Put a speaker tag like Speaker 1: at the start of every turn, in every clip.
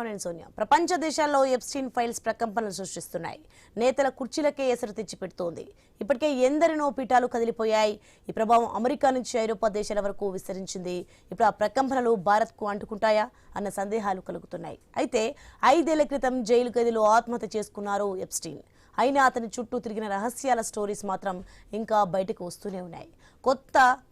Speaker 1: నేను సోనియా. ప్రపంచ దేశాల్లో ఎప్స్టీన్ ఫైల్స్ ప్రకంపనలు సృష్టిస్తున్నాయి. నేతల కుర్చీలకే ఎసరు తెచ్చిపెడుతోంది. ఇప్పటికే ఎందరినో పీఠాలు కదిలిపోయాయి. ఈ ప్రభావం అమెరికా నుంచి ఐరోపా దేశాల వరకు విస్తరించింది. ఇప్పుడు ఆ ప్రకంపనలు భారత్కు అంటుకుంటాయా అన్న సందేహాలు కలుగుతున్నాయి. అయితే 5 ఏళ్ల క్రితం జైలు గదిలో ఆత్మహత్య చేసుకున్నారు ఎప్స్టీన్. అయినా అతని చుట్టూ తిరిగిన రహస్యాల స్టోరీస్ మాత్రం ఇంకా బయటకు వస్తూనే ఉన్నాయి.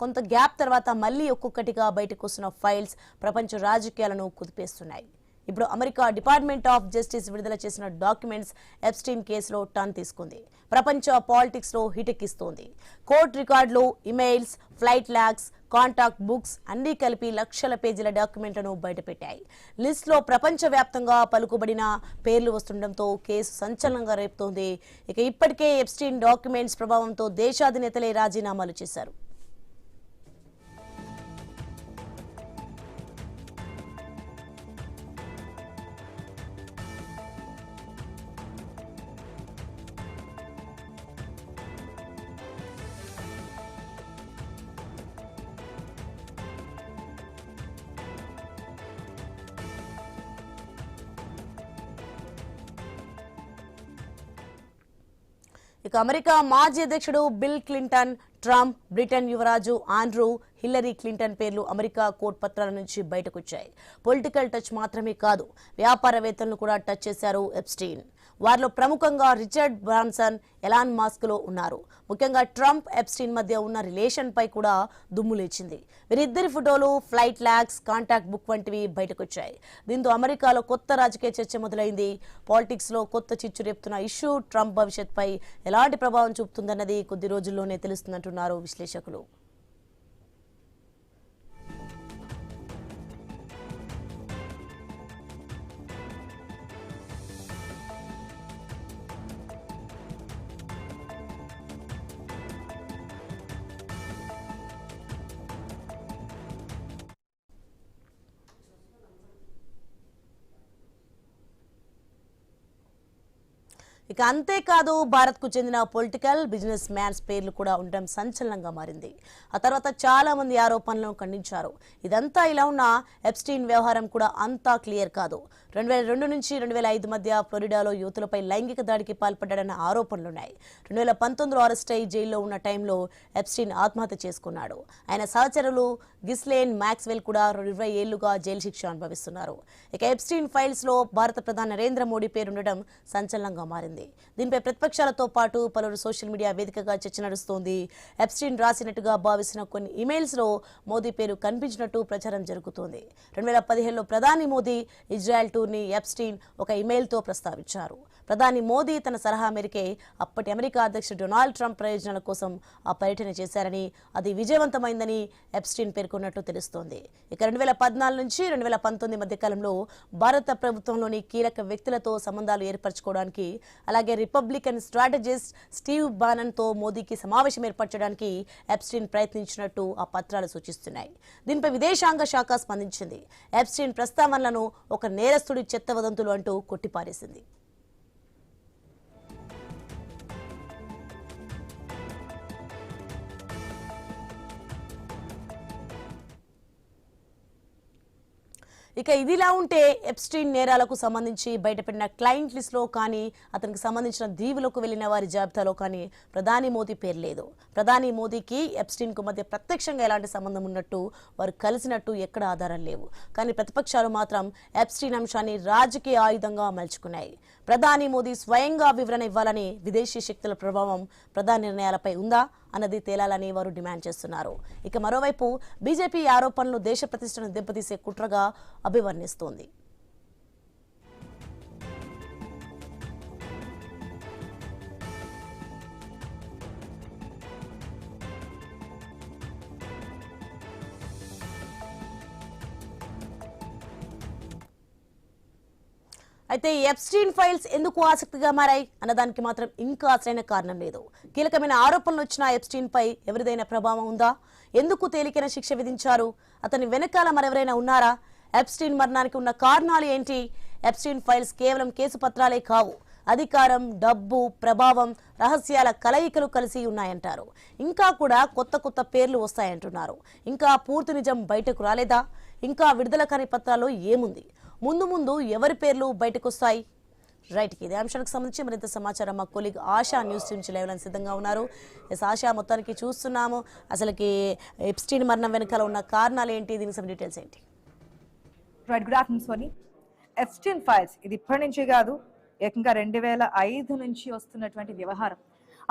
Speaker 1: కొంత గ్యాప్ తర్వాత మళ్ళీ ఒక్కొక్కటిగా బయటకు వస్తున్న ఫైల్స్ ప్రపంచ రాజకీయాలను కుదిపేస్తున్నాయి. ఇప్పుడు అమెరికా డిపార్ట్మెంట్ ఆఫ్ జస్టిస్ విడుదల చేసిన డాక్యుమెంట్స్ ఎప్స్టీన్ కేసులో టర్న్ తీసుకుంది. ప్రపంచ పాలిటిక్స్ లో హిటెక్కిస్తోంది. కోర్టు రికార్డులు, emails, flight logs, contact books అన్నీ కలిపి లక్షల పేజీల డాక్యుమెంట్లను బయటపెట్టాయి. లిస్ట్ లో ప్రపంచ వ్యాప్తంగా పలుకుబడిన పేర్లు వస్తుండటంతో కేసు సంచలనంగా రేపుతోంది. ఇప్పటికే ఎప్స్టీన్ డాక్యుమెంట్స్ ప్రభావంతో దేశాధినేతలే రాజీనామాలు చేశారు. అమెరికా మాజీ అధ్యక్షుడు బిల్ క్లింటన్, ట్రంప్, బ్రిటన్ యువరాజు ఆండ్రూ, హిల్లరీ క్లింటన్ పేర్లు అమెరికా కోర్టు పత్రాల నుంచి బయటకొచ్చాయి. పొలిటికల్ టచ్ మాత్రమే కాదు, వ్యాపారవేత్తలను కూడా టచ్ చేశారు ఎప్స్టీన్. వారిలో ప్రముఖంగా రిచర్డ్ బ్రాన్సన్, ఎలాన్ మస్క్ లో ఉన్నారు. ముఖ్యంగా ట్రంప్, ఎప్స్టీన్ మధ్య ఉన్న రిలేషన్ పై కూడా దుమ్ము లేచింది. వీరిద్దరి ఫోటోలు, ఫ్లైట్ లాగ్స్, కాంటాక్ట్ బుక్ వంటివి బయటకొచ్చాయి. దీంతో అమెరికాలో కొత్త రాజకీయ చర్చ మొదలైంది. పాలిటిక్స్ లో కొత్త చిచ్చు రేపుతున్న ఇష్యూ ట్రంప్ భవిష్యత్పై ఎలాంటి ప్రభావం చూపుతుందన్నది కొద్ది రోజుల్లోనే తెలుస్తుందంటున్నారు విశ్లేషకులు. అంతేకాదు, భారత్ కు చెందిన పొలిటికల్, బిజినెస్ మ్యాన్స్ పేర్లు కూడా ఉండడం సంచలనంగా మారింది. ఆ తర్వాత చాలా మంది ఆరోపణలను ఖండించారు. ఇదంతా ఇలా ఉన్న ఎప్స్టీన్ వ్యవహారం కూడా అంతా క్లియర్ కాదు. 2002 నుంచి 2005 మధ్య ఫ్లోరిడాలో యువతులపై లైంగిక దాడికి పాల్పడ్డాడన్న ఆరోపణలున్నాయి. 2019లో అరెస్ట్ అయి జైల్లో ఉన్న టైంలో ఎప్స్టీన్ ఆత్మహత్య చేసుకున్నాడు. ఆయన సహచరులు గిస్లేన్ మ్యాక్స్వెల్ కూడా 20 ఏళ్లుగా జైలు శిక్ష అనుభవిస్తున్నారు. ఎప్స్టీన్ ఫైల్స్ లో భారత ప్రధాని నరేంద్ర మోడీ పేరుండడం సంచలనంగా మారింది. దీనిపై ప్రతిపక్షాలతో పాటు పలువురు సోషల్ మీడియా వేదికగా చర్చ నడుస్తోంది. ఎప్స్టీన్ రాసినట్టుగా భావిస్తున్న కొన్ని ఇమెయిల్స్ లో మోదీ పేరు కనిపించినట్టు ప్రచారం జరుగుతోంది. 2015లో ప్రధాని మోదీ ఇజ్రాయెల్ టూర్ని ఎప్స్టీన్ ఒక ఇమెయిల్ తో ప్రస్తావించారు. ప్రధాని మోదీ తన సలహా మేరకే అప్పటి అమెరికా అధ్యక్షుడు డొనాల్డ్ ట్రంప్ ప్రయోజనాల కోసం ఆ పర్యటన చేశారని, అది విజయవంతమైందని ఎప్స్టీన్ పేర్కొన్నట్టు తెలుస్తోంది. 2014 నుంచి 2019 మధ్య కాలంలో భారత ప్రభుత్వంలోని కీలక వ్యక్తులతో సంబంధాలు ఏర్పరచుకోవడానికి, అలాగే రిపబ్లికన్ స్ట్రాటజిస్ట్ స్టీవ్ బానన్ తో మోదీకి సమావేశం ఏర్పరచడానికి ఎప్స్టీన్ ప్రయత్నించినట్టు ఆ పత్రాలు సూచిస్తున్నాయి. దీనిపై విదేశాంగ శాఖ స్పందించింది. ఎప్స్టీన్ ప్రస్తావనలను ఒక నేరస్తుడి చెత్త వదంతులు అంటూ కొట్టిపారేసింది. ఇదిలా ఉంటే ఎప్స్టీన్ నేరాలకు సంబంధించి బయటపడిన క్లయింట్ లిస్ట్ లో కానీ, అతనికి సంబంధించిన దీవులకు వెళ్లిన వారి జాబితాలో కానీ ప్రధాని మోదీ పేరు లేదు. ప్రధాని మోదీకి ఎప్స్టీన్ కు మధ్య ప్రత్యక్షంగా ఎలాంటి సంబంధం ఉన్నట్టు, వారు కలిసినట్టు ఎక్కడ ఆధారాలు లేవు. కానీ ప్రతిపక్షాలు మాత్రం ఎప్స్టీన్ అంశాన్ని రాజకీయ ఆయుధంగా మలుచుకున్నాయి. ప్రధాని మోదీ స్వయంగా వివరణ ఇవ్వాలని, విదేశీ శక్తుల ప్రభావం ప్రధాని నిర్ణయాలపై ఉందా అన్నది తేలాలని వారు డిమాండ్ చేస్తున్నారు. మరోవైపు బీజేపీ ఆరోపణలు దేశ ప్రతిష్టను దెబ్బతీసే కుట్రగా అభివర్ణిస్తోంది. అయితే ఎప్స్టీన్ ఫైల్స్ ఎందుకు ఆసక్తిగా మారాయి అన్నదానికి మాత్రం ఇంకా అసలైన కారణం లేదు. కీలకమైన ఆరోపణలు వచ్చిన ఎప్స్టీన్ పై ఎవరిదైనా ప్రభావం ఉందా? ఎందుకు తేలికైన శిక్ష విధించారు? అతని వెనకాల మరెవరైనా ఉన్నారా? ఎప్స్టీన్ మరణానికి ఉన్న కారణాలు ఏంటి? ఎప్స్టీన్ ఫైల్స్ కేవలం కేసు పత్రాలే కావు, అధికారం, డబ్బు, ప్రభావం, రహస్యాల కలయికలు కలిసి ఉన్నాయంటారు. ఇంకా కూడా కొత్త పేర్లు వస్తాయంటున్నారు. ఇంకా పూర్తి నిజం బయటకు రాలేదా? ఇంకా విడుదల కాని పత్రాల్లో ఏముంది? ముందు ముందు ఎవరి పేర్లు బయటకు వస్తాయి? రైట్, ఇదే అంశానికి సంబంధించి మరింత సమాచారం మా కొలీగ్ ఆశా న్యూస్ నుంచి లైవ్ సిద్ధంగా ఉన్నారు. ఎస్ ఆశా, మొత్తానికి చూస్తున్నాము అసలుకి ఎప్స్టీన్ మరణం వెనకాల ఉన్న కారణాలు ఏంటి, దీనికి some డీటెయిల్స్ ఏంటి?
Speaker 2: Right, good afternoon Soni. Epstein files ఇది ఇప్పటి నుంచి కాదు, ఏకంగా 2005 నుంచి వస్తున్నటువంటి వ్యవహారం.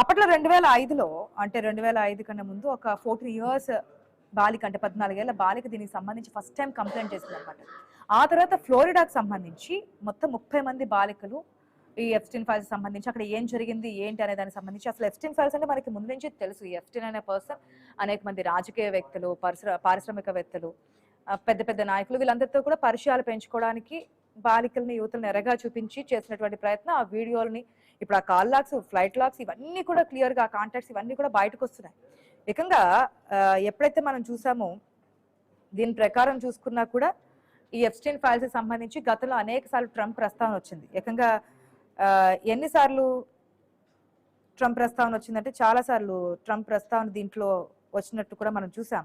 Speaker 2: అప్పట్లో 2005లో అంటే 2005 కన్నా ముందు ఒక 14 years బాలిక, అంటే 14 ఏళ్ల బాలిక దీనికి సంబంధించి ఫస్ట్ టైం కంప్లైంట్ చేసింది అనమాట. ఆ తర్వాత ఫ్లోరిడాకు సంబంధించి మొత్తం 30 మంది బాలికలు ఈ ఎప్స్టీన్ ఫైల్స్ సంబంధించి అక్కడ ఏం జరిగింది ఏంటి అనే దానికి సంబంధించి, అసలు ఎప్స్టీన్ ఫైల్స్ అంటే మనకి ముందు నుంచి తెలుసు. ఈ ఎప్స్టీన్ అనే పర్సన్ అనేక మంది రాజకీయ వ్యక్తులు, పారిశ్రామికవేత్తలు, పెద్ద పెద్ద నాయకులు, వీళ్ళందరితో కూడా పరిచయాలు పెంచుకోవడానికి బాలికల్ని, యువతులను ఎరగా చూపించి చేసినటువంటి ప్రయత్నం. ఆ వీడియోలని ఇప్పుడు ఆ కాల్ లాగ్స్, ఫ్లైట్ లాగ్స్ ఇవన్నీ కూడా క్లియర్గా, ఆ కాంటాక్ట్స్ ఇవన్నీ కూడా బయటకు వస్తున్నాయి. ఏకంగా ఎప్పుడైతే మనం చూసామో దీని ప్రకారం చూసుకున్నా కూడా ఈ ఎప్స్టీన్ ఫైల్స్ సంబంధించి గతంలో అనేక సార్లు ట్రంప్ ప్రస్తావన వచ్చింది. ఏకంగా ఎన్నిసార్లు ట్రంప్ ప్రస్తావన వచ్చిందంటే చాలా సార్లు ట్రంప్ ప్రస్తావన దీంట్లో వచ్చినట్టు కూడా మనం చూసాం.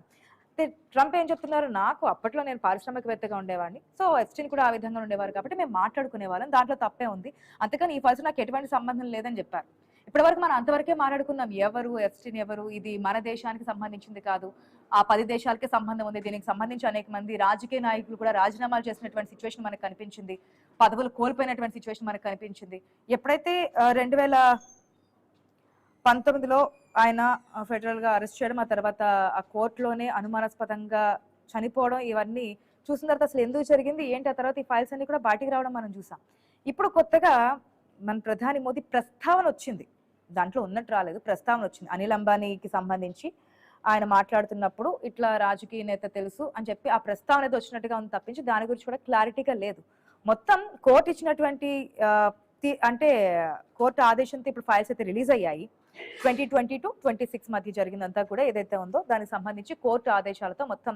Speaker 2: అంటే ట్రంప్ ఏం చెప్తున్నారు, నాకు అప్పట్లో నేను పారిశ్రామికవేత్తగా ఉండేవాడిని, సో ఎప్స్టీన్ కూడా ఆ విధంగా ఉండేవారు కాబట్టి మేము మాట్లాడుకునే వాళ్ళం, దాంట్లో తప్పే ఉంది, అంతేకాని ఈ ఫైల్స్ నాకు ఎటువంటి సంబంధం లేదని చెప్పారు. ఇప్పటి వరకు మనం అంతవరకే మాట్లాడుకున్నాం, ఎవరు ఎప్స్టీన్ ఎవరు, ఇది మన దేశానికి సంబంధించింది కాదు, ఆ 10 దేశాలకే సంబంధం ఉంది, దీనికి సంబంధించి అనేక మంది రాజకీయ నాయకులు కూడా రాజీనామాలు చేసినటువంటి సిచ్యువేషన్ మనకు కనిపించింది, పదవులు కోల్పోయినటువంటి సిచ్యువేషన్ మనకు కనిపించింది. ఎప్పుడైతే 2019లో ఆయన ఫెడరల్ గా అరెస్ట్ చేయడం, ఆ తర్వాత ఆ కోర్టులోనే అనుమానాస్పదంగా చనిపోవడం, ఇవన్నీ చూసిన తర్వాత అసలు ఎందుకు జరిగింది ఏంటి, ఆ తర్వాత ఈ ఫైల్స్ అన్ని కూడా బయటికి రావడం మనం చూసాం. ఇప్పుడు కొత్తగా మన ప్రధాని మోదీ ప్రస్తావన వచ్చింది, దాంట్లో ఉన్నట్టు రాలేదు, ప్రస్తావన వచ్చింది. అనిల్ అంబానీకి సంబంధించి ఆయన మాట్లాడుతున్నప్పుడు ఇట్లా రాజకీయ నేత తెలుసు అని చెప్పి ఆ ప్రస్తావన అయితే వచ్చినట్టుగా ఉంది తప్పించి దాని గురించి కూడా క్లారిటీగా లేదు. మొత్తం కోర్టు ఇచ్చినటువంటి అంటే కోర్టు ఆదేశంతో ఇప్పుడు ఫైల్స్ అయితే రిలీజ్ అయ్యాయి. 2020 to 26 మధ్య జరిగిందంతా కూడా ఏదైతే ఉందో దానికి సంబంధించి కోర్టు ఆదేశాలతో మొత్తం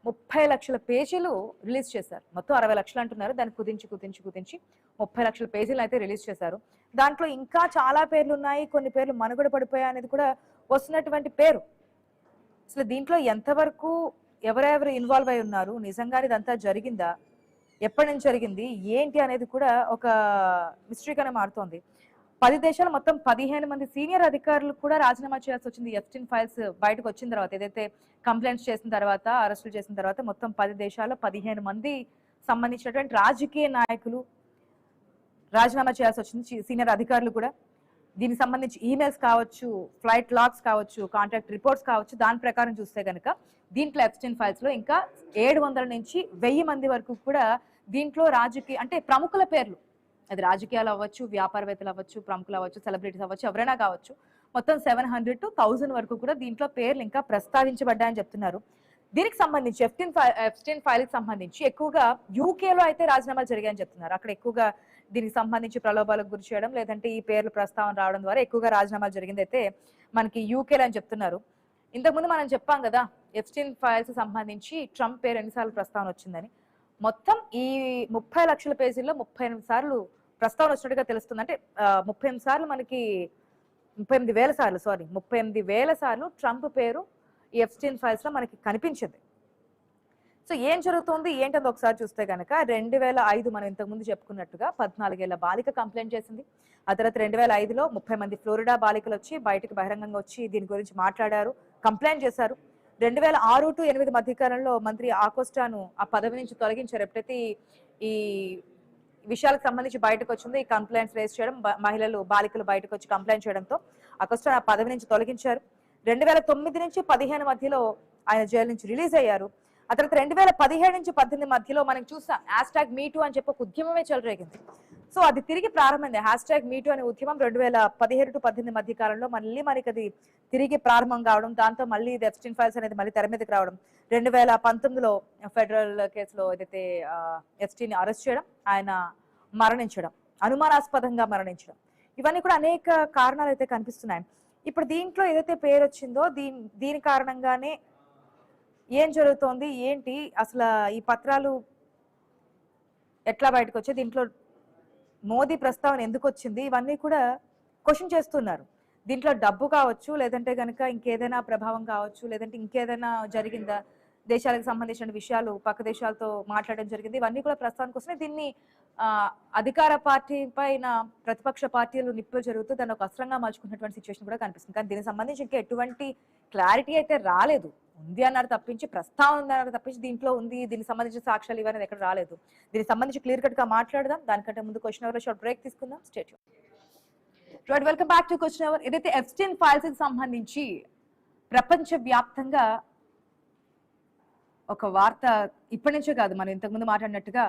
Speaker 2: 30 లక్షల పేజీలు రిలీజ్ చేశారు. మొత్తం 60 లక్షలు అంటున్నారు, దాన్ని కుదించి 30 లక్షల పేజీలు అయితే రిలీజ్ చేశారు. దాంట్లో ఇంకా చాలా పేర్లు ఉన్నాయి, కొన్ని పేర్లు మనుగడ పడిపోయాయి అనేది కూడా వస్తున్నటువంటి పేరు. అసలు దీంట్లో ఎంతవరకు ఎవరెవరు ఇన్వాల్వ్ అయి ఉన్నారు, నిజంగా ఇదంతా జరిగిందా, ఎప్పటి నుంచి జరిగింది ఏంటి అనేది కూడా ఒక మిస్టరీగానే మారుతోంది. 10 దేశాలు మొత్తం 15 మంది సీనియర్ అధికారులు కూడా రాజీనామా చేయాల్సి వచ్చింది. ఎప్స్టీన్ ఫైల్స్ బయటకు వచ్చిన తర్వాత, ఏదైతే కంప్లైంట్స్ చేసిన తర్వాత, అరెస్టులు చేసిన తర్వాత మొత్తం 10 దేశాల్లో 15 మంది సంబంధించినటువంటి రాజకీయ నాయకులు రాజీనామా చేయాల్సి వచ్చింది, సీనియర్ అధికారులు కూడా. దీనికి సంబంధించి ఈమెయిల్స్ కావచ్చు, ఫ్లైట్ లాగ్స్ కావచ్చు, కాంటాక్ట్ రిపోర్ట్స్ కావచ్చు, దాని ప్రకారం చూస్తే కనుక దీంట్లో ఎప్స్టీన్ ఫైల్స్ లో ఇంకా 700 నుంచి 1000 మంది వరకు కూడా దీంట్లో రాజకీయ, అంటే ప్రముఖుల పేర్లు, అది రాజకీయాలు అవ్వచ్చు, వ్యాపారవేత్తలు అవ్వచ్చు, ప్రముఖులు అవ్వచ్చు, సెలబ్రిటీస్ అవ్వచ్చు, ఎవరైనా కావచ్చు, మొత్తం 700 to 1000 వరకు కూడా దీంట్లో పేర్లు ఇంకా ప్రస్తావించబడ్డాయని చెప్తున్నారు. దీనికి సంబంధించి ఎప్స్టీన్ ఫైల్ కి సంబంధించి ఎక్కువగా యూకేలో అయితే రాజీనామాలు జరిగాయని చెప్తున్నారు. అక్కడ ఎక్కువగా దీనికి సంబంధించి ప్రలోభాలకు గురి చేయడం, లేదంటే ఈ పేర్లు ప్రస్తావన రావడం ద్వారా ఎక్కువగా రాజీనామాలు జరిగింది అయితే మనకి యూకేలో అని చెప్తున్నారు. ఇంతకుముందు మనం చెప్పాం కదా, ఎప్స్టీన్ ఫైల్స్ సంబంధించి ట్రంప్ పేరు ఎన్నిసార్లు ప్రస్తావన వచ్చిందని. మొత్తం ఈ 30 లక్షల పేజీల్లో 38 సార్లు ప్రస్తావన వచ్చినట్టుగా తెలుస్తుంది. అంటే 38 సార్లు మనకి 38,000 సార్లు ట్రంప్ పేరు ఈ ఎప్స్టీన్ ఫైల్స్ లో మనకి కనిపించింది. సో ఏం జరుగుతుంది ఏంటంటే ఒకసారి చూస్తే కనుక 2005 మనం ఇంతకుముందు చెప్పుకున్నట్టుగా 14 ఏళ్ల బాలిక కంప్లైంట్ చేసింది. ఆ తర్వాత 2005లో 30 మంది ఫ్లోరిడా బాలికలు వచ్చి బయటకు బహిరంగంగా వచ్చి దీని గురించి మాట్లాడారు, కంప్లైంట్ చేశారు. 2006 to 2008 మధ్యకాలంలో మంత్రి ఆకోస్టాను ఆ పదవి నుంచి తొలగించారు. ఎప్పుడైతే ఈ విషయాలకు సంబంధించి బయటకు వచ్చిందో, ఈ కంప్లైంట్స్ రేస్ చేయడం, బాలికలు బయటకు వచ్చి కంప్లైంట్ చేయడంతో ఆకోస్టాను ఆ పదవి నుంచి తొలగించారు. 2009 నుంచి 15 మధ్యలో ఆయన జైలు నుంచి రిలీజ్ అయ్యారు. ఆ తర్వాత 2017 నుంచి 18 మధ్యలో మనం చూసాం #MeToo అని చెప్పి ఒక ఉద్యమమే చెలరేగింది. సో అది తిరిగి ప్రారంభమైంది. #MeToo అనే ఉద్యమం 2017 to 18 మధ్య కాలంలో మళ్ళీ మనకి అది తిరిగి ప్రారంభం కావడం, దాంతో మళ్ళీ ఇది ఎప్స్టీన్ ఫైల్స్ అనేది మళ్ళీ తెర మీదకి రావడం, 2019లో ఫెడరల్ కేసులో ఏదైతే ఎప్స్టీన్ అరెస్ట్ చేయడం, ఆయన మరణించడం, అనుమానాస్పదంగా మరణించడం, ఇవన్నీ కూడా అనేక కారణాలు అయితే కనిపిస్తున్నాయి. ఇప్పుడు దీంట్లో ఏదైతే పేరు వచ్చిందో దీని కారణంగానే ఏం జరుగుతోంది ఏంటి, అసలు ఈ పత్రాలు ఎట్లా బయటకు వచ్చాయి, దీంట్లో మోదీ ప్రస్తావన ఎందుకు వచ్చింది, ఇవన్నీ కూడా క్వశ్చన్ చేస్తున్నారు. దీంట్లో డబ్బు కావచ్చు, లేదంటే కనుక ఇంకేదైనా ప్రభావం కావచ్చు, లేదంటే ఇంకేదైనా జరిగిందా, దేశాలకు సంబంధించిన విషయాలు పక్క దేశాలతో మాట్లాడడం జరిగింది. ఇవన్నీ కూడా ప్రస్తావనకు వస్తున్నాయి. దీన్ని అధికార పార్టీ పైన ప్రతిపక్ష పార్టీలు నిప్పులు జరుగుతూ దాన్ని ఒక అస్త్రంగా మార్చుకున్నటువంటి సిచ్యువేషన్ కూడా కనిపిస్తుంది. కానీ దీనికి సంబంధించి ఇంకా ఎటువంటి క్లారిటీ అయితే రాలేదు. ఉంది అన్నారు తప్పించి, ప్రస్తావన ఉందన్నారు తప్పించి దీంట్లో ఉంది దీనికి సంబంధించిన సాక్ష్యాలు ఇవన్నీ ఎక్కడ రాలేదు. దీనికి సంబంధించి క్లియర్ కట్ గా మాట్లాడదాం. దానికంటే ముందు క్వశ్చన్ అవర్ షార్ట్ బ్రేక్ తీసుకుందాం. State right, welcome back to question hour. ఏదైతే ఎప్స్టీన్ ఫైల్స్ కి సంబంధించి ప్రపంచ వ్యాప్తంగా ఒక వార్త ఇప్పటి నుంచే కాదు, మనం ఇంతకుముందు మాట్లాడినట్టుగా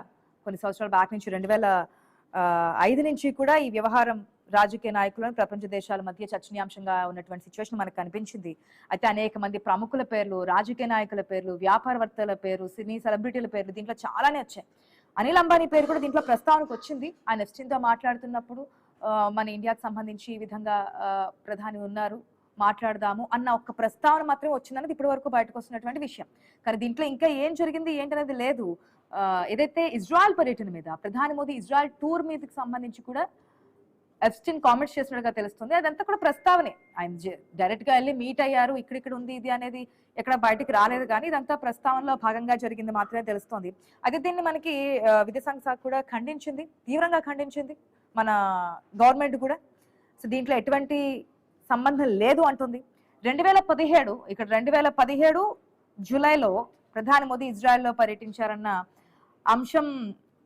Speaker 2: కొన్ని సంవత్సరాల బ్యాక్ నుంచి 2005 నుంచి కూడా ఈ వ్యవహారం రాజకీయ నాయకులను ప్రపంచ దేశాల మధ్య చర్చనీయాంశంగా ఉన్నటువంటి సిచ్యువేషన్ మనకు కనిపించింది. అయితే అనేక మంది ప్రముఖుల పేర్లు, రాజకీయ నాయకుల పేర్లు, వ్యాపారవేత్తల పేరు, సినీ సెలబ్రిటీల పేర్లు దీంట్లో చాలానే వచ్చాయి. అనిల్ అంబానీ పేరు కూడా దీంట్లో ప్రస్తావనకు వచ్చింది. ఆయన ఎప్స్టీన్తో మాట్లాడుతున్నప్పుడు మన ఇండియాకు సంబంధించి ఈ విధంగా ప్రధాని ఉన్నారు, మాట్లాడదాము అన్న ఒక్క ప్రస్తావన మాత్రమే వచ్చిందన్నది ఇప్పటి వరకు బయటకు వస్తున్నటువంటి విషయం. కానీ దీంట్లో ఇంకా ఏం జరిగింది ఏంటనేది లేదు. ఏదైతే ఇజ్రాయెల్ పర్యటన మీద ప్రధాని మోదీ ఇజ్రాయెల్ టూర్ మీదకి సంబంధించి కూడా ఎప్స్టీన్ కామెంట్స్ చేసినట్టుగా తెలుస్తుంది. అదంతా కూడా ప్రస్తావనే. ఆయన డైరెక్ట్ గా వెళ్ళి మీట్ అయ్యారు, ఇక్కడిక్కడ ఉంది ఇది అనేది ఎక్కడ బయటికి రాలేదు. కానీ ఇదంతా ప్రస్తావనలో భాగంగా జరిగింది మాత్రమే తెలుస్తోంది. అయితే దీన్ని మనకి విదేశాంగ శాఖ కూడా ఖండించింది, తీవ్రంగా ఖండించింది మన గవర్నమెంట్ కూడా. సో దీంట్లో ఎటువంటి సంబంధం లేదు అంటుంది. 2017 ఇక్కడ 2017 జూలైలో ప్రధాని మోదీ ఇజ్రాయెల్లో పర్యటించారన్న అంశం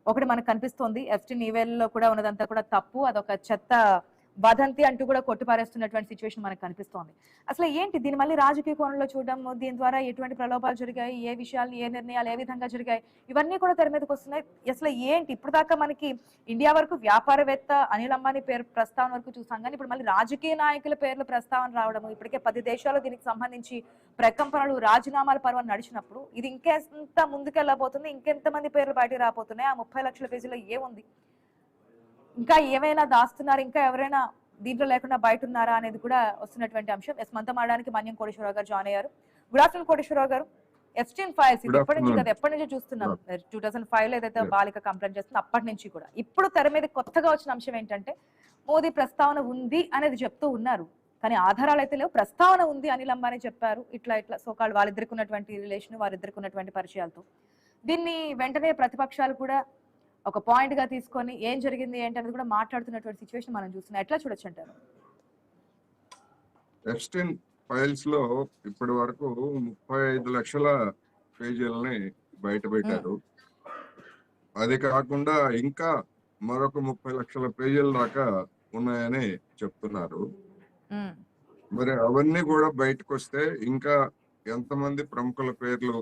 Speaker 2: ఒకటి మనకు కనిపిస్తోంది. ఎప్స్టీన్ ఈవేల్లో కూడా ఉన్నదంతా కూడా తప్పు, అదొక చెత్త వదంతి అంటూ కూడా కొట్టిపారేస్తున్నటువంటి సిచ్యువేషన్ మనకు కనిపిస్తోంది. అసలు ఏంటి దీన్ని మళ్ళీ రాజకీయ కోణంలో చూడడం, దీని ద్వారా ఎటువంటి ప్రలోభాలు జరిగాయి, ఏ విషయాలు ఏ నిర్ణయాలు ఏ విధంగా జరిగాయి, ఇవన్నీ కూడా తెర మీదకి వస్తున్నాయి. అసలు ఏంటి ఇప్పుడు దాకా మనకి ఇండియా వరకు వ్యాపారవేత్త అనిల్ అంబానీ పేరు ప్రస్తావన వరకు చూసాం, కానీ ఇప్పుడు మళ్ళీ రాజకీయ నాయకుల పేర్లు ప్రస్తావన రావడము, ఇప్పటికే 10 దేశాలు దీనికి సంబంధించి ప్రకంపనలు రాజీనామాల పర్వం నడిచినప్పుడు ఇది ఇంకెంత ముందుకెళ్ళబోతుంది, ఇంకెంతమంది పేర్లు బయటకు రాబోతున్నాయి, ఆ 30 లక్షల పేజీలో ఏముంది, ఇంకా ఏమైనా దాస్తున్నారు, ఇంకా ఎవరైనా దీంట్లో లేకుండా బయట ఉన్నారా అనేది కూడా వస్తున్నటువంటి అంశం. మనతో మాట్లాడడానికి మన్యం కోటేశ్వరరావు గారు జాయిన్ అయ్యారు. గుడ్ ఆఫ్టర్నూన్ కోటేశ్వరరావు గారు. ఎప్స్టీన్ ఫైల్స్ ఇది ఎప్పటి నుంచి కదా, ఎప్పటి నుంచి చూస్తున్నాం, 2005 లో ఏదైతే బాలిక కంప్లైంట్ చేస్తుందో అప్పటి నుంచి కూడా. ఇప్పుడు తెర మీద కొత్తగా వచ్చిన అంశం ఏంటంటే మోదీ ప్రస్తావన ఉంది అనేది చెప్తూ ఉన్నారు, కానీ ఆధారాలు అయితే లేవు. ప్రస్తావన ఉంది అనిల్ అంబానీ చెప్పారు, ఇట్లా ఇట్లా సోకాళ్ళు వాళ్ళిద్దరికి ఉన్నటువంటి రిలేషన్, వారిద్దరికి ఉన్నటువంటి పరిచయాలతో. దీన్ని వెంటనే ప్రతిపక్షాలు కూడా ఒక పాయింట్ గా తీసుకొని ఏం జరిగింది ఏంటనేది కూడా మాట్లాడుతున్నటువంటి సిచ్యువేషన్ మనం చూస్తున్నాం. ఎట్లా చూడొచ్చు అంటారు?
Speaker 3: ఎప్స్టీన్ ఫైల్స్ లో ఇప్పటి వరకు 35 లక్షల పేజీలని బయట పెట్టారు. అది కాకుండా ఇంకా మరొక 30 లక్షల పేజీల దాకా ఉన్నాయని చెప్తున్నారు. మరి అవన్నీ కూడా బయటకు వస్తే ఇంకా ఎంతమంది ప్రముఖుల పేర్లు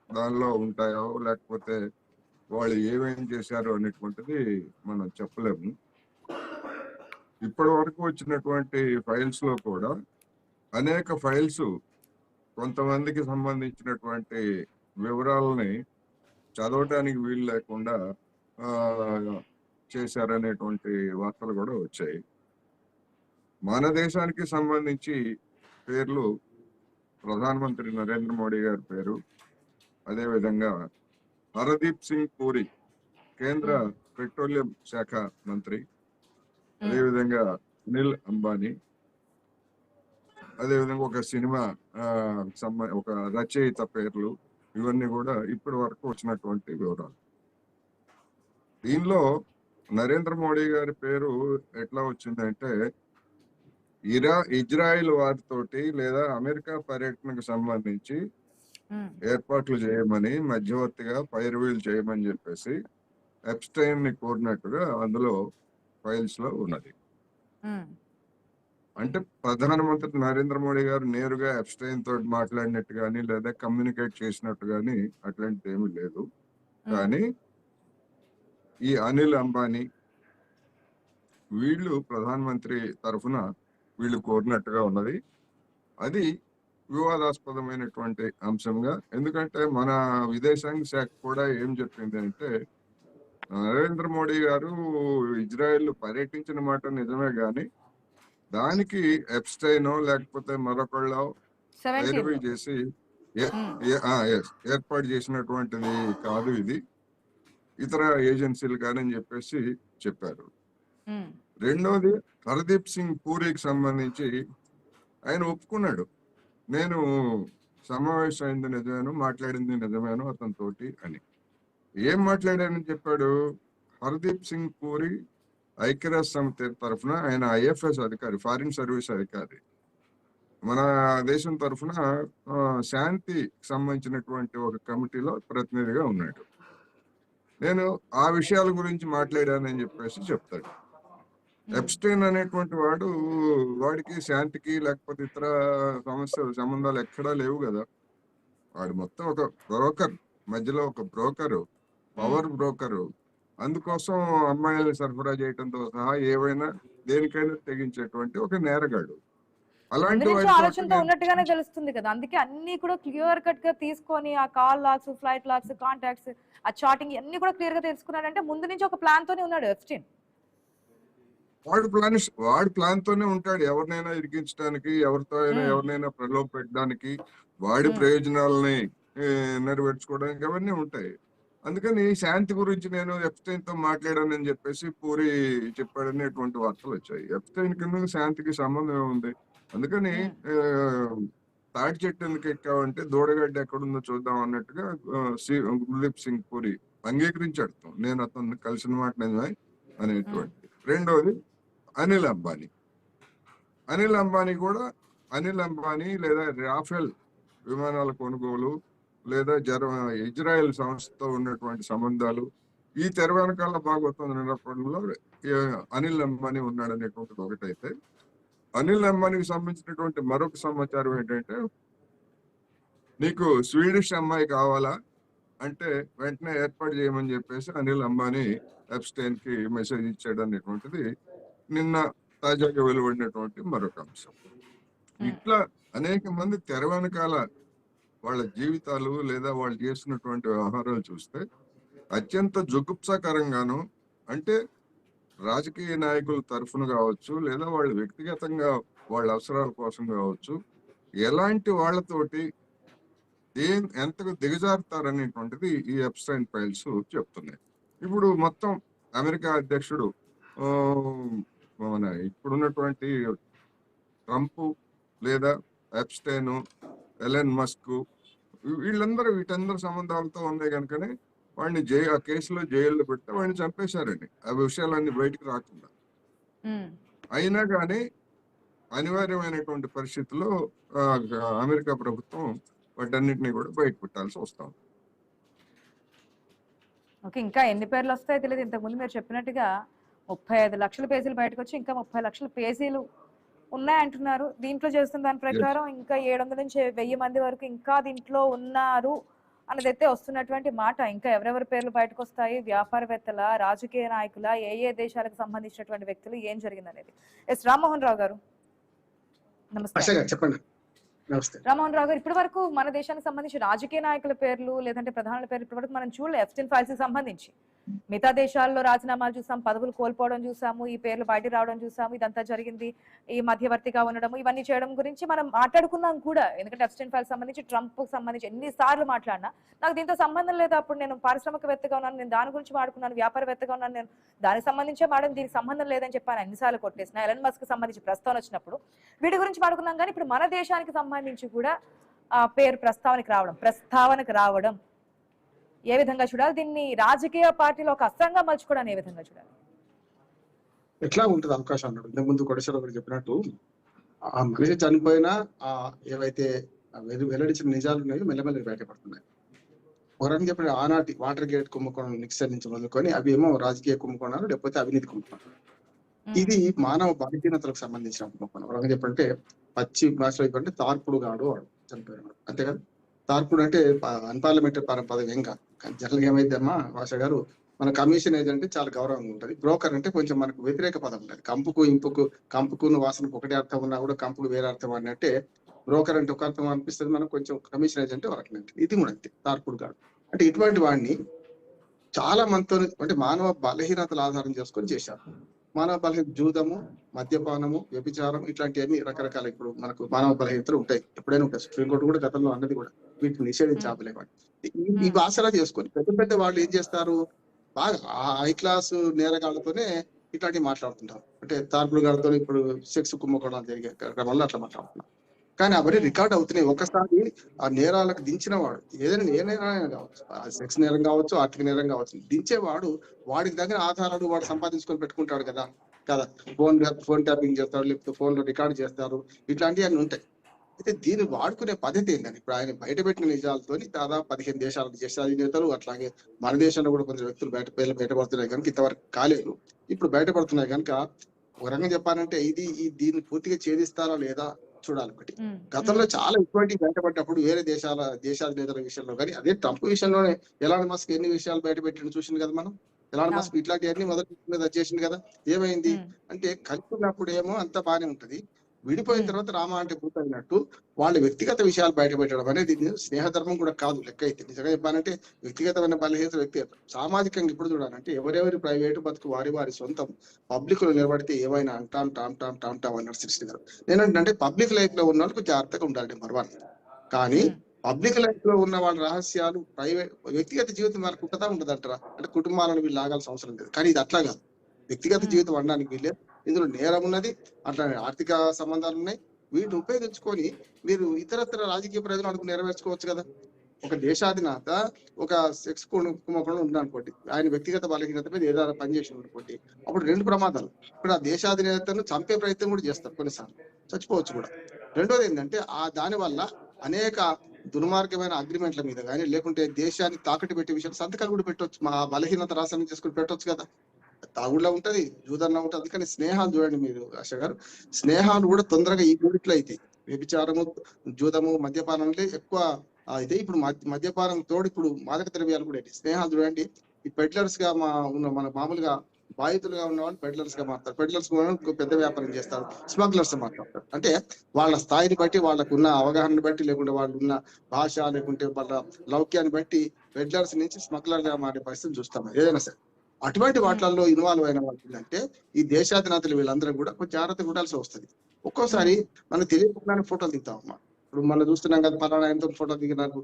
Speaker 3: దానిలో ఉంటాయో, లేకపోతే వాళ్ళు ఏమేం చేశారు అనేటువంటిది మనం చెప్పలేము. ఇప్పటి వరకు వచ్చినటువంటి ఫైల్స్ లో కూడా అనేక ఫైల్స్ కొంతమందికి సంబంధించినటువంటి వివరాలని చదవటానికి వీలు లేకుండా చేశారనేటువంటి వార్తలు కూడా వచ్చాయి. మన దేశానికి సంబంధించి పేర్లు ప్రధానమంత్రి నరేంద్ర మోడీ గారి పేరు, అదేవిధంగా హర్దీప్ సింగ్ పూరి కేంద్ర పెట్రోలియం శాఖ మంత్రి, అదేవిధంగా అనిల్ అంబానీ, అదేవిధంగా ఒక సినిమా ఒక రచయిత పేర్లు, ఇవన్నీ కూడా ఇప్పటి వరకు వచ్చినటువంటి వివరాలు. దీనిలో నరేంద్ర మోడీ గారి పేరు ఎట్లా వచ్చిందంటే ఇజ్రాయిల్ వారితోటి లేదా అమెరికా పర్యటనకు సంబంధించి ఏర్పాట్లు చేయమని, మధ్యవర్తిగా పైరువీలు చేయమని చెప్పేసి ఎప్స్టైన్ ని కోరినట్టుగా అందులో ఫైల్స్ లో ఉన్నది. అంటే ప్రధానమంత్రి నరేంద్ర మోడీ గారు నేరుగా ఎప్స్టైన్ తోటి మాట్లాడినట్టు కానీ లేదా కమ్యూనికేట్ చేసినట్టు కానీ అట్లాంటిది ఏమీ లేదు. కానీ ఈ అనిల్ అంబానీ వీళ్ళు ప్రధానమంత్రి తరఫున వీళ్ళు కోరినట్టుగా ఉన్నది. అది వివాదాస్పదమైనటువంటి అంశంగా, ఎందుకంటే మన విదేశాంగ శాఖ కూడా ఏం చెప్పింది అంటే నరేంద్ర మోడీ గారు ఇజ్రాయెల్ పర్యటించిన మాట నిజమే గాని దానికి ఎప్స్టైనో లేకపోతే మరొకళ్ళో చేసి ఏర్పాటు చేసినటువంటిది కాదు, ఇది ఇతర ఏజెన్సీలు కాదని చెప్పేసి చెప్పారు. రెండోది హర్దీప్ సింగ్ పూరికి సంబంధించి ఆయన ఒప్పుకున్నాడు, నేను సమావేశం అయింది నిజమేను, మాట్లాడింది నిజమేను అతనితోటి అని. ఏం మాట్లాడానని చెప్పాడు? హర్దీప్ సింగ్ పూరి ఐక్యరాజ్య సమితి తరఫున ఆయన ఐఎఫ్ఎస్ అధికారి, ఫారిన్ సర్వీస్ అధికారి, మన దేశం తరఫున శాంతికి సంబంధించినటువంటి ఒక కమిటీలో ప్రతినిధిగా ఉన్నాడు. నేను ఆ విషయాల గురించి మాట్లాడానని చెప్పేసి చెప్తాడు. ఎప్స్టైన్ అనేటువంటి వాడికి శాంతికి లేకపోతే ఇతర సంబంధాలు ఎక్కడా లేవు కదా. వాడు మొత్తం ఒక బ్రోకర్, మధ్యలో ఒక బ్రోకరు, పవర్ బ్రోకరు. అందుకోసం అమ్మాయిల్ని సరఫరా చేయడంతో సహా ఏవైనా దేనికైనా తెగించేటువంటి ఒక నేరగాడు. అలాంటి
Speaker 2: ఆలోచనతో ఉన్నట్టుగానే తెలుస్తుంది కదా. అందుకే అన్ని కూడా క్లియర్ కట్ గా తీసుకొని ఆ call logs, flight logs, contacts, ఆ చాటింగ్ అన్ని కూడా క్లియర్ గా తెలుసుకున్నాడంటే ముందు నుంచి ఒక ప్లాన్ తోనే ఉన్నాడు ఎప్స్టైన్.
Speaker 3: వాడు ప్లాన్ తోనే ఉంటాడు. ఎవరినైనా ఇరికించడానికి, ఎవరితో అయినా ఎవరినైనా ప్రలోభ పెట్టడానికి, వాడి ప్రయోజనాలని నెరవేర్చుకోవడానికి అవన్నీ ఉంటాయి. అందుకని శాంతి గురించి నేను ఎప్స్టైన్ తో మాట్లాడానని చెప్పేసి పూరి చెప్పాడనేటువంటి వార్తలు వచ్చాయి. ఎప్స్టైన్ కింద శాంతికి సంబంధం ఉంది. అందుకని తాటి చెట్టు ఎందుకు ఎక్కావంటే దూడగడ్డ ఎక్కడుందో చూద్దాం అన్నట్టుగా గుర్దీప్ సింగ్ పూరి అంగీకరించాడు. నేను అతను కలిసిన మాట నిజమే అనేటువంటి. రెండోది అనిల్ అంబానీ. అనిల్ అంబానీ లేదా రాఫెల్ విమానాల కొనుగోలు లేదా ఇజ్రాయెల్ సంస్థతో ఉన్నటువంటి సంబంధాలు, ఈ తెర వెనకాల భాగవతం నిలపడంలో అనిల్ అంబానీ ఉన్నాడనేటువంటిది ఒకటైతే, అనిల్ అంబానీకి సంబంధించినటువంటి మరొక సమాచారం ఏంటంటే, నీకు స్వీడిష్ అమ్మాయి కావాలా అంటే వెంటనే ఏర్పాటు చేయమని చెప్పేసి అనిల్ అంబానీ ఎప్స్టైన్ కి మెసేజ్ ఇచ్చాడు అనేటువంటిది నిన్న తాజాగా వెలువడినటువంటి మరొక అంశం. ఇట్లా అనేక మంది తెర వెనకాల వాళ్ళ జీవితాలు లేదా వాళ్ళు చేస్తున్నటువంటి వ్యవహారాలు చూస్తే అత్యంత జుగుప్సాకరంగాను, అంటే రాజకీయ నాయకుల తరఫున కావచ్చు లేదా వాళ్ళు వ్యక్తిగతంగా వాళ్ళ అవసరాల కోసం కావచ్చు, ఎలాంటి వాళ్ళతోటి ఎంతగా దిగజారుతారనేటువంటిది ఈ ఎప్స్టైన్ ఫైల్స్ చెప్తున్నాయి. ఇప్పుడు మొత్తం అమెరికా అధ్యక్షుడు మన ఇప్పుడున్నటువంటి ట్రంప్ లేదా ఎప్స్టైన్, ఎలన్ మస్క్, వీటందరి సంబంధాలతో ఉన్నాయి కనుకనే వాడిని ఆ కేసులో జైల్లో పెడితే వాడిని చంపేశారండి, ఆ విషయాలన్నీ బయటకు రాకుండా. అయినా కానీ అనివార్యమైనటువంటి పరిస్థితుల్లో అమెరికా ప్రభుత్వం వాటన్నిటిని కూడా బయట పెట్టాల్సి వస్తాం.
Speaker 2: ఓకే, ఇంకా ఎన్ని పేర్లు వస్తాయో తెలియదు. ఇంతకుముందు మీరు చెప్పినట్టుగా 35 లక్షల పేజీలు బయటకు వచ్చి ఇంకా 30 లక్షల పేజీలు ఉన్నాయంటున్నారు. దీంట్లో చేస్తున్న దాని ప్రకారం ఇంకా 700 నుంచి 1000 మంది వరకు ఇంకా దీంట్లో ఉన్నారు అన్నదైతే వస్తున్నటువంటి మాట. ఇంకా ఎవరెవరి పేర్లు బయటకు వస్తాయి, వ్యాపారవేత్తల, రాజకీయ నాయకుల, ఏ దేశాలకు సంబంధించినటువంటి వ్యక్తులు, ఏం జరిగింది అనేది. ఎస్ రామ్మోహన్ రావు గారు నమస్తే.
Speaker 4: చెప్పండి.
Speaker 2: రామ్మోహన్ రావు గారు, ఇప్పటి వరకు మన దేశానికి సంబంధించి రాజకీయ నాయకుల పేర్లు లేదంటే ప్రధానుల పేర్లు ఇప్పటి వరకు మనం చూడలేదు. ఎప్స్టైన్ ఫైల్స్ కి సంబంధించి మిగతా దేశాల్లో రాజీనామాలు చూసాం, పదవులు కోల్పోవడం చూసాము, ఈ పేర్లు బయట రావడం చూసాము, ఇదంతా జరిగింది. ఈ మధ్యవర్తిగా ఉండడం, ఇవన్నీ చేయడం గురించి మనం మాట్లాడుకున్నాం కూడా. ఎందుకంటే ఎప్స్టైన్ ఫైల్స్ సంబంధించి ట్రంప్ సంబంధించి ఎన్నిసార్లు మాట్లాడినా నాకు దీంతో సంబంధం లేదు, అప్పుడు నేను పారిశ్రామికవేత్తగా ఉన్నాను, నేను దాని గురించి మాట్లాడుకున్నాను, వ్యాపారవేత్తగా ఉన్నాను, నేను దానికి సంబంధించే మేడం దీనికి సంబంధం లేదని చెప్పాను, ఎన్నిసార్లు కొట్టేసిన. ఎలన్ మస్క్ కి సంబంధించి ప్రస్తావన వచ్చినప్పుడు వీటి గురించి మాట్లాడుకున్నాం. కానీ ఇప్పుడు మన దేశానికి సంబంధించి కూడా పేరు ప్రస్తావనకు రావడం ఏ విధంగా చూడాలి? దీన్ని రాజకీయ పార్టీలో ఒక అస్త్రంగా మలుచుకోవడానికి ఏ విధంగా చూడాలి?
Speaker 4: ఎట్లా ఉంటుంది అవకాశం అన్నాడు ఇంతకు ముందు కొడేశ్వర గారు చెప్పినట్టు. ఆ మనిషి చనిపోయినా ఏవైతే వెల్లడించిన నిజాలు ఉన్నాయో మెల్లమెల్ల బయటపడుతున్నాయి. ఒక రకంగా చెప్పిన ఆనాటి వాటర్ గేట్ కుంభకోణం నిక్సన్ నుంచి మొదలుకొని అవి ఏమో రాజకీయ కుంభకోణాలు, లేకపోతే అవినీతి కుంభకోణాలు. ఇది మానవ బలహీనతలకు సంబంధించిన కుంభకోణం. ఒక రకంగా చెప్పంటే పచ్చి భాషలో చెప్పంటే తార్పుడు గాడు వాడు చనిపోయినాడు, అంతేకాదు. తార్పుడు అంటే అన్పార్లమెంటరీ పదవి ఏం కాదు. జనరల్ గా ఏమైందమ్మా భాష గారు, మన కమిషన్ ఏజెంట్ చాలా గౌరవంగా ఉంటుంది. బ్రోకర్ అంటే కొంచెం మనకు వ్యతిరేక పదం ఉంటుంది. కంపుకు వాసనకు ఒకటే అర్థం ఉన్నా కూడా కంపుకు వేరే అర్థం అన్నట్టే బ్రోకర్ అంటే ఒక అర్థం అనిపిస్తుంది మనకు, కొంచెం కమిషన్ ఏజెంట్ వరకు. ఇది కూడా అంతే, తార్పుడు గాడు అంటే ఇటువంటి వాడిని చాలా మనతో అంటే మానవ బలహీనతలు ఆధారం చేసుకొని చేశారు. మానవ బలహీన జూదము, మద్యపానము, వ్యభిచారం ఇట్లాంటివన్నీ రకరకాల ఇప్పుడు మనకు మానవ బలహీనతలు ఉంటాయి, ఎప్పుడైనా ఉంటాయి. సుప్రీంకోర్టు కూడా గతంలో అన్నది కూడా వీటిని నిషేధించాలేవాడు. ఈ భాషలా చేసుకొని పెద్ద వాళ్ళు ఏం చేస్తారు, బాగా హై క్లాస్ నేరగాళ్లతోనే ఇట్లాంటివి మాట్లాడుతుంటారు. అంటే తార్పుడు గారితో ఇప్పుడు సెక్స్ కుంభకోణాలు జరిగే క్రమంలో అట్లా మాట్లాడుతున్నారు. కానీ అవన్నీ రికార్డ్ అవుతున్నాయి. ఒకసారి ఆ నేరాలకు దించిన వాడు ఏదైనా ఏ నేరం కావచ్చు, సెక్స్ నేరం కావచ్చు, ఆర్థిక నేరం కావచ్చు, దించేవాడు వాడికి తగిన ఆధారాలు వాడు సంపాదించుకొని పెట్టుకుంటాడు కదా కదా ఫోన్ ట్యాపింగ్ చేస్తాడు, లేకపోతే ఫోన్ లో రికార్డ్ చేస్తారు, ఇట్లాంటివన్నీ ఉంటాయి. అయితే దీన్ని వాడుకునే పద్ధతి ఏంటంటే ఇప్పుడు ఆయన బయటపెట్టిన నిజాలతో దాదాపు 15 దేశాల దేశ అధినేతలు, అట్లాగే మన దేశంలో కూడా కొంచెం వ్యక్తులు బయటపడుతున్నాయి కనుక ఇంతవరకు కాలేదు, ఇప్పుడు బయటపడుతున్నాయి కనుక ఒక రకంగా చెప్పాలంటే దీన్ని పూర్తిగా ఛేదిస్తారా లేదా చూడాలి. ఒకటి గతంలో చాలా ఇటువంటి బయటపడ్డప్పుడు వేరే దేశాధినేతల విషయంలో కానీ, అదే ట్రంప్ విషయంలోనే ఎలాన్ మస్క్ ఎన్ని విషయాలు బయటపెట్టిన చూసింది కదా మనం. ఎలాన్ మస్క్ ఇట్లాంటివన్నీ మొదటి చేసింది కదా. ఏమైంది అంటే కలిసి ఉన్నప్పుడు ఏమో అంత బాగానే ఉంటది, విడిపోయిన తర్వాత రామ అంటే పూర్తయినట్టు వాళ్ళ వ్యక్తిగత విషయాలు బయటపెట్టడం అనేది స్నేహధర్మం కూడా కాదు. లెక్క అయితే నిజంగా చెప్పాలంటే వ్యక్తిగతమైన బలహీనత వ్యక్తిగత సామాజికంగా ఇప్పుడు చూడాలంటే ఎవరెవరి ప్రైవేటు బతుకు వారి సొంతం, పబ్లిక్ లో నిలబడితే ఏమైనా అంటాం అన్నారు సృష్టి గారు. నేనంటే పబ్లిక్ లైఫ్ లో ఉన్న వాళ్ళకి జాగ్రత్తగా ఉండాలి నెంబర్ 1. కానీ పబ్లిక్ లైఫ్ లో ఉన్న వాళ్ళ రహస్యాలు ప్రైవేట్ వ్యక్తిగత జీవితం వాళ్ళకి ఉంటుందా ఉండదంటారా? అంటే కుటుంబాలను వీళ్ళు లాగాల్సిన అవసరం లేదు. కానీ ఇది అట్లా కాదు, వ్యక్తిగత జీవితం అనడానికి వీళ్ళే, ఇందులో నేరం ఉన్నది, అట్లా ఆర్థిక సంబంధాలు ఉన్నాయి. వీటిని ఉపయోగించుకొని మీరు ఇతరత్ర రాజకీయ ప్రయోజనాలకు నెరవేర్చుకోవచ్చు కదా. ఒక దేశాధినేత ఒక సెక్స్ కుంభకోణం ఉందనుకోండి, ఆయన వ్యక్తిగత బలహీనత మీద ఏదైనా పనిచేసి అనుకోండి, అప్పుడు 2 ప్రమాదాలు. ఇప్పుడు ఆ దేశాధినేతను చంపే ప్రయత్నం కూడా చేస్తారు, కొన్నిసార్లు చచ్చిపోవచ్చు కూడా. రెండోది ఏంటంటే దాని వల్ల అనేక దుర్మార్గమైన అగ్రిమెంట్ల మీద కానీ, లేకుంటే దేశాన్ని తాకట్టు పెట్టే విషయాలు సంతకాలు కూడా పెట్టవచ్చు. మా బలహీనత రాష్ట్రాన్ని చేసుకుని పెట్టవచ్చు కదా. తాగుడులో ఉంటది, జూదర్లో ఉంటది. అందుకని స్నేహాలు చూడండి మీరు ఆశ గారు, స్నేహాలు కూడా తొందరగా ఈ మూడిట్లో అవుతాయి. వ్యభిచారము, జూదము, మద్యపానంలో ఎక్కువ అయితే. ఇప్పుడు మద్యపానం తోడు ఇప్పుడు మాదక ద్రవ్యాలు కూడా స్నేహాలు చూడండి. ఈ పెడ్లర్స్ గా మన మామూలుగా బాధితులుగా ఉన్న వాళ్ళు పెడ్లర్స్ గా మారుతారు, పెడ్లర్స్ పెద్ద వ్యాపారం చేస్తారు, స్మగ్లర్స్ మాట్లాడతారు. అంటే వాళ్ళ స్థాయిని బట్టి, వాళ్ళకున్న అవగాహనని బట్టి, లేకుంటే వాళ్ళు ఉన్న భాష, లేకుంటే వాళ్ళ లౌక్యాన్ని బట్టి పెడ్లర్స్ నుంచి స్మగ్లర్ గా మారే పరిస్థితి చూస్తాం ఏదైనా సరే. అటువంటి వాటిల్లో ఇన్వాల్వ్ అయిన వాళ్ళు అంటే ఈ దేశాధినేతలు వీళ్ళందరూ కూడా కొంచెం జాగ్రత్తగా ఉండాల్సి వస్తుంది. ఒక్కోసారి మనకు తెలియకుండానే ఫోటోలు దిగుతాం అమ్మా. ఇప్పుడు మనం చూస్తున్నాం కదా, పలానా ఆయనతో ఫోటో దిగినారు,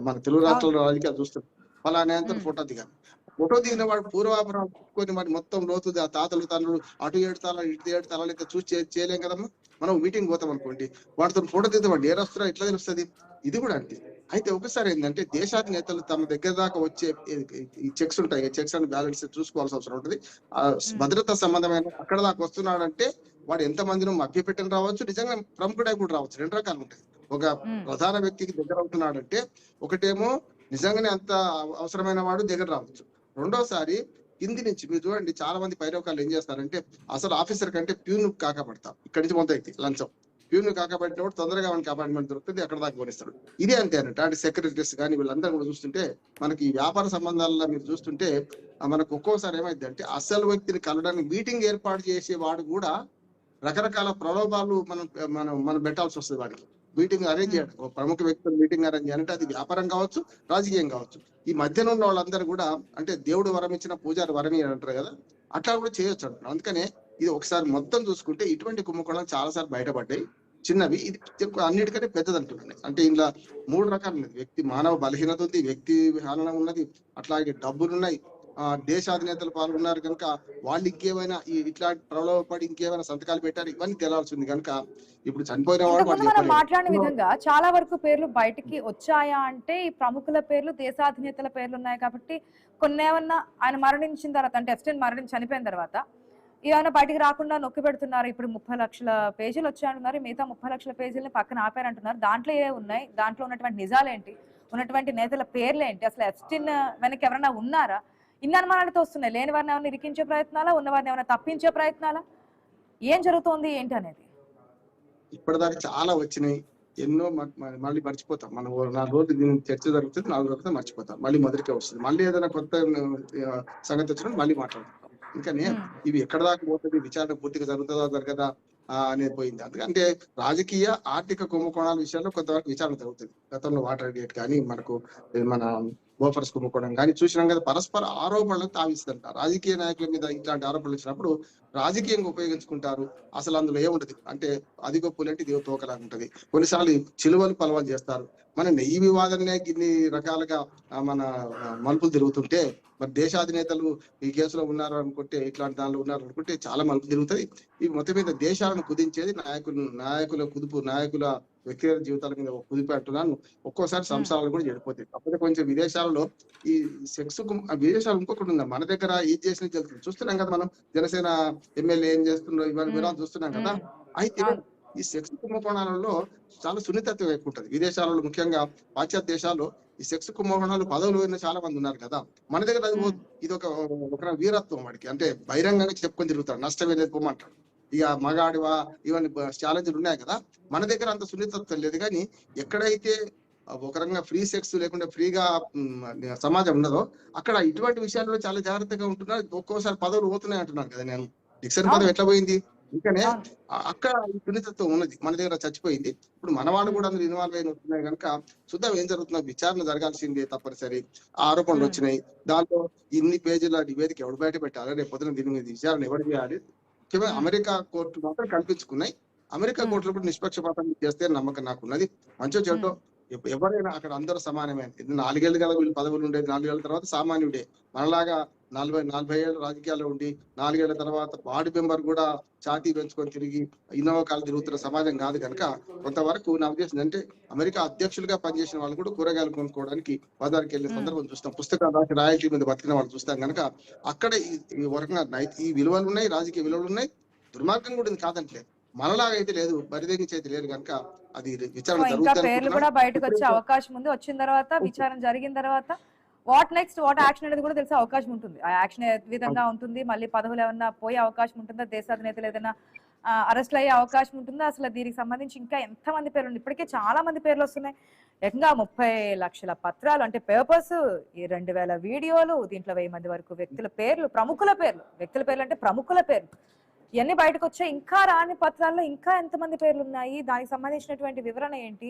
Speaker 4: మన తెలుగు రాష్ట్రాల్లో రాజకీయాలు చూస్తున్నాం, పలానా ఆయనతో ఫోటో దిగాను. ఫోటో దిగిన వాడు పూర్వాపరం పెట్టుకొని మరి మొత్తం లోతు ఆ తాతలు తల్లులు అటు 7 తలాలు ఇటు 7 తలాలు అయితే చూసి చేయలేం కదమ్మా. మనం మీటింగ్ పోతాం అనుకోండి, వాటితో ఫోటో దిగితే వాడు ఏ రాష్ట్రం ఎట్లా తెలుస్తుంది. ఇది కూడా అంతే. అయితే ఒకసారి ఏంటంటే దేశాధినేతలు తమ దగ్గర దాకా వచ్చే ఈ చెక్స్ ఉంటాయి, చెక్స్ అండ్ బ్యాలెన్స్ చూసుకోవాల్సిన అవసరం ఉంటుంది. ఆ భద్రతా సంబంధమైన అక్కడ దాకా వస్తున్నాడంటే వాడు ఎంత మందిని మభ్యపెట్టని రావచ్చు, నిజంగా ప్రముఖుడై కూడా రావచ్చు. 2 రకాలు ఉంటాయి. ఒక ప్రధాన వ్యక్తికి దగ్గర అవుతున్నాడంటే ఒకటేమో నిజంగానే అంత అవసరమైన వాడు దగ్గర రావచ్చు. రెండోసారి కింది నుంచి మీరు చూడండి, చాలా మంది పైరవకాలు ఏం చేస్తారంటే అసలు ఆఫీసర్ కంటే ప్యూన్ కాకపడతాం. ఇక్కడి నుంచి మొదలైతే లంచం, ప్యూన్ కాకపడినప్పుడు తొందరగా మనకి అపాయింట్మెంట్ దొరుకుతుంది, అక్కడ దాకా పోనిస్తాడు. ఇదే అంతే అన్నట్టు. అంటే సెక్రటరీస్ కానీ వీళ్ళందరూ కూడా చూస్తుంటే మనకి వ్యాపార సంబంధాలలో మీరు చూస్తుంటే మనకు ఒక్కోసారి ఏమైంది అంటే అసలు వ్యక్తిని కలవడానికి మీటింగ్ ఏర్పాటు చేసే వాడు కూడా రకరకాల ప్రలోభాలు మనం పెట్టాల్సి వస్తుంది. వాడికి మీటింగ్ అరేంజ్ చేయడం, ప్రముఖ వ్యక్తులు మీటింగ్ అరేంజ్ చేయాలంటే అది వ్యాపారం కావచ్చు, రాజకీయం కావచ్చు. ఈ మధ్యన ఉన్న వాళ్ళందరూ కూడా అంటే దేవుడు వరం ఇచ్చిన పూజారి వరం అంటారు కదా, అట్లా కూడా చేయొచ్చు అంటారు. అందుకనే ఇది ఒకసారి మొత్తం చూసుకుంటే ఇటువంటి కుంభకోణాలు చాలా సార్లు బయటపడ్డాయి. చిన్నవి, ఇది అన్నిటికంటే పెద్దది అంటున్నాను. అంటే ఇలా 3 రకాలు ఉన్నది. వ్యక్తి మానవ బలహీనత ఉంది, వ్యక్తి హననం ఉన్నది, అట్లాగే డబ్బులు ఉన్నాయి, దేశాధినేతలు పాల్గొన్నారు కనుక వాళ్ళు ఇంకేమైనా ఇట్లాంటి ప్రలోభపడి ఇంకేమైనా సంతకాలు పెట్టారు, ఇవన్నీ తెలాల్సింది కనుక ఇప్పుడు చనిపోయిన వాడు
Speaker 2: మనం మాట్లాడిన విధంగా చాలా వరకు పేర్లు బయటికి వచ్చాయా అంటే ఈ ప్రముఖుల పేర్లు, దేశాధినేతల పేర్లు ఉన్నాయి. కాబట్టి కొన్ని ఏమన్నా ఆయన మరణించిన తర్వాత అంటే ఎప్స్టైన్ చనిపోయిన తర్వాత ఏమైనా బయటికి రాకుండా నొక్కి పెడుతున్నారు. ఇప్పుడు 30 లక్షల పేజీలు వచ్చాయంటున్నారు, మిగతా 30 లక్షల పేజీలని పక్కన ఆపారంటున్నారు. దాంట్లో ఏ ఉన్నాయి, దాంట్లో ఉన్నటువంటి నిజాలేంటి, ఉన్నటువంటి నేతల పేర్లు ఏంటి, అసలు ఎప్స్టైన్ వెనక్కి ఎవరైనా ఉన్నారా? ఇన్ని అనుమానాలతో వస్తున్నాయి. లేని వారిని ఏమైనా ఇరికించే ప్రయత్నాలా, ఉన్న వారిని ఏమైనా తప్పించే ప్రయత్నాలా, ఏం జరుగుతోంది ఏంటి అనేది?
Speaker 4: ఇప్పటిదాకా చాలా వచ్చినాయి, ఎన్నో మళ్ళీ మర్చిపోతాం. మనం 4 రోజులు దీని చర్చ జరుగుతుంది, 4 రోజులతో మర్చిపోతాం, మళ్ళీ మొదటికే వస్తుంది. మళ్ళీ ఏదైనా కొత్త సంగతి వచ్చినప్పుడు మళ్ళీ మాట్లాడుతాం. అందుకని ఇవి ఎక్కడ దాకా పోతుంది, విచారణ పూర్తిగా జరుగుతుందా జరగదా అనేది పోయింది. అందుకంటే రాజకీయ ఆర్థిక కుంభకోణాల విషయాల్లో కొంతవరకు విచారణ జరుగుతుంది. గతంలో వాటర్ గేట్ కానీ, మన బోఫర్స్ కుంభకోణం కానీ చూసినాం కదా. పరస్పర ఆరోపణలకు తావిస్తుంటారు. రాజకీయ నాయకుల మీద ఇట్లాంటి ఆరోపణలు వచ్చినప్పుడు రాజకీయంగా ఉపయోగించుకుంటారు. అసలు అందులో ఏముంటది అంటే అది గొప్పలంటే ఇది తోకలాగా ఉంటది. కొన్నిసార్లు చిలువలు పలవలు చేస్తారు, మన నెయ్యి వివాదనే ఇన్ని రకాలుగా మన మలుపులు తిరుగుతుంటే మరి దేశాధినేతలు ఈ కేసులో ఉన్నారు అనుకుంటే, ఇట్లాంటి దానిలో ఉన్నారు అనుకుంటే చాలా మలుపు తిరుగుతుంది. ఈ మొత్తం మీద దేశాలను కుదించేది నాయకుల కుదుపు, నాయకుల వ్యక్తిగత జీవితాల మీద కుదిపి అంటున్నాను. ఒక్కోసారి సంసారాలు కూడా చెడిపోతాయి. కాకపోతే కొంచెం విదేశాలలో ఈ సెక్స్ విదేశాలు ఇంకొకటి ఉంది. మన దగ్గర ఏం చేసిన చూస్తున్నాం కదా, మనం జనసేన ఎమ్మెల్యే ఏం చేస్తుండో ఇవన్నీ విరాలు చూస్తున్నాం కదా. అయితే ఈ సెక్స్ కుంభకోణాలలో చాలా సున్నితత్వం ఎక్కువ ఉంటుంది విదేశాలలో. ముఖ్యంగా పాశ్చాత్య దేశాల్లో ఈ సెక్స్ కుంభకోణాలు పదవులు పోయిన చాలా మంది ఉన్నారు కదా. మన దగ్గర అది ఇది ఒక వీరత్వం వాడికి, అంటే బహిరంగంగా చెప్పుకొని తిరుగుతాడు, నష్టమే లేదు పోమంటాడు. ఇక మగాడివా ఇవన్నీ ఛాలెంజ్లు ఉన్నాయి కదా. మన దగ్గర అంత సున్నితత్వం లేదు. కానీ ఎక్కడైతే ఒక రకంగా ఫ్రీ సెక్స్ లేకుండా ఫ్రీగా సమాజం ఉన్నదో అక్కడ ఇటువంటి విషయాల్లో చాలా జాగ్రత్తగా ఉంటున్నారు. ఒక్కోసారి పదవులు పోతున్నాయి అంటున్నారు కదా. నేను డిక్షన్ పదవి ఎట్లా పోయింది, ఇంకనే అక్కడ సున్నితత్వం ఉన్నది. మన దగ్గర చచ్చిపోయింది. ఇప్పుడు మనవాళ్ళు కూడా అందరూ ఇన్వాల్వ్ అయిన వస్తున్నాయి కనుక చూద్దాం ఏం జరుగుతుందో. విచారణ జరగాల్సిందే తప్పనిసరి. ఆరోపణలు వచ్చినాయి, దాంట్లో ఇన్ని పేజీల నివేదిక ఎవడు బయట పెట్టాలి, రేపు పొద్దున దీని మీద విచారణ ఎవరు చేయాలి. ముఖ్యంగా అమెరికా కోర్టు మాత్రం కల్పించుకున్నాయి. అమెరికా కోర్టులో కూడా నిష్పక్షపాతం చేస్తే నమ్మకం నాకున్నది. మంచో చెడ్డో ఎవరైనా అక్కడ అందరూ సమానమే. 4 ఏళ్ళు కదా వీళ్ళు పదవులు ఉండేది. 4 ఏళ్ల తర్వాత సామాన్యుడే. మనలాగా 40 ఏళ్ళు రాజకీయాల్లో ఉండి 4 ఏళ్ల తర్వాత వార్డు మెంబర్ కూడా ఛాతీ పెంచుకొని తిరిగి ఇన్నోవా కాలు తిరుగుతున్న సమాజం కాదు కనుక కొంతవరకు నా ఉద్దేశం అంటే అమెరికా అధ్యక్షులుగా పనిచేసిన వాళ్ళు కూడా కూరగాయలు కొనుక్కోవడానికి బజార్కి వెళ్ళే సందర్భం చూస్తాం. పుస్తకాలు రాసి రాయల్టీ మీద బతికిన వాళ్ళు చూస్తాం కనుక అక్కడ ఈ వరకంగా ఈ విలువలు ఉన్నాయి, రాజకీయ విలువలు ఉన్నాయి. దుర్మార్గం కూడా కాదంటలేదు. మనలాగా అయితే లేదు, బరిదెగించి అయితే లేదు కనుక అది విచారణ
Speaker 2: ఇంకా పేర్లు కూడా బయటకు వచ్చే అవకాశం ఉంది. వచ్చిన తర్వాత విచారణ జరిగిన తర్వాత వాట్ నెక్స్ట్, వాట్ యాక్షన్ అనేది కూడా తెలిసే అవకాశం ఉంటుంది. ఆ యాక్షన్ ఏ విధంగా ఉంటుంది, మళ్ళీ పదవులు ఏమన్నా పోయే అవకాశం ఉంటుందా, దేశాధినేతలు ఏదైనా అరెస్ట్లు అయ్యే అవకాశం ఉంటుందా, అసలు దీనికి సంబంధించి ఇంకా ఎంతమంది పేర్లు ఇప్పటికే చాలా మంది పేర్లు వస్తున్నాయి. ఏకంగా 30 లక్షల పత్రాలు అంటే పేపర్స్, 2000 వీడియోలు, దీంట్లో 1000 మంది వరకు వ్యక్తుల పేర్లు, ప్రముఖుల పేర్లు, వ్యక్తుల పేర్లు అంటే ప్రముఖుల పేర్లు ఇవన్నీ బయటకు వచ్చాయి. ఇంకా రాని పత్రాల్లో ఇంకా ఎంతమంది పేర్లు ఉన్నాయి, దానికి సంబంధించినటువంటి వివరణ ఏంటి,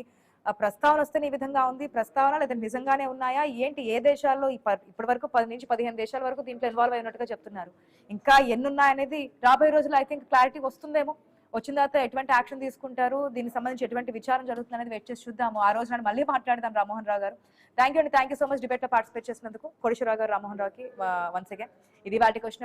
Speaker 2: ప్రస్తావన వస్తే ఈ విధంగా ఉంది, ప్రస్తావన లేదా నిజంగానే ఉన్నాయా ఏంటి, ఏ దేశాల్లో ఇప్పటి వరకు 10 నుంచి 15 దేశాల వరకు దీంట్లో ఇన్వాల్వ్ అయినట్టుగా చెప్తున్నారు. ఇంకా ఎన్ని ఉన్నాయనేది రాబోయే రోజుల్లో ఐ థింక్ క్లారిటీ వస్తుందేమో. వచ్చిన తర్వాత ఎటువంటి యాక్షన్ తీసుకుంటారు, దీనికి సంబంధించి ఎటువంటి విచారణ జరుగుతుంది అనేది వెయిట్ చేసి చూద్దాము. ఆ రోజు నాడు మళ్ళీ మాట్లాడదాం. రామ్మోహన్ రావు గారు, thank you so much debate లో పార్టిసిపేట్ చేసినందుకు. కోటేశ్వరరావు గారు, రామ్మోహన్ రావుకి వన్స్ అగైన్ ఇది వాటి క్వశ్చన్.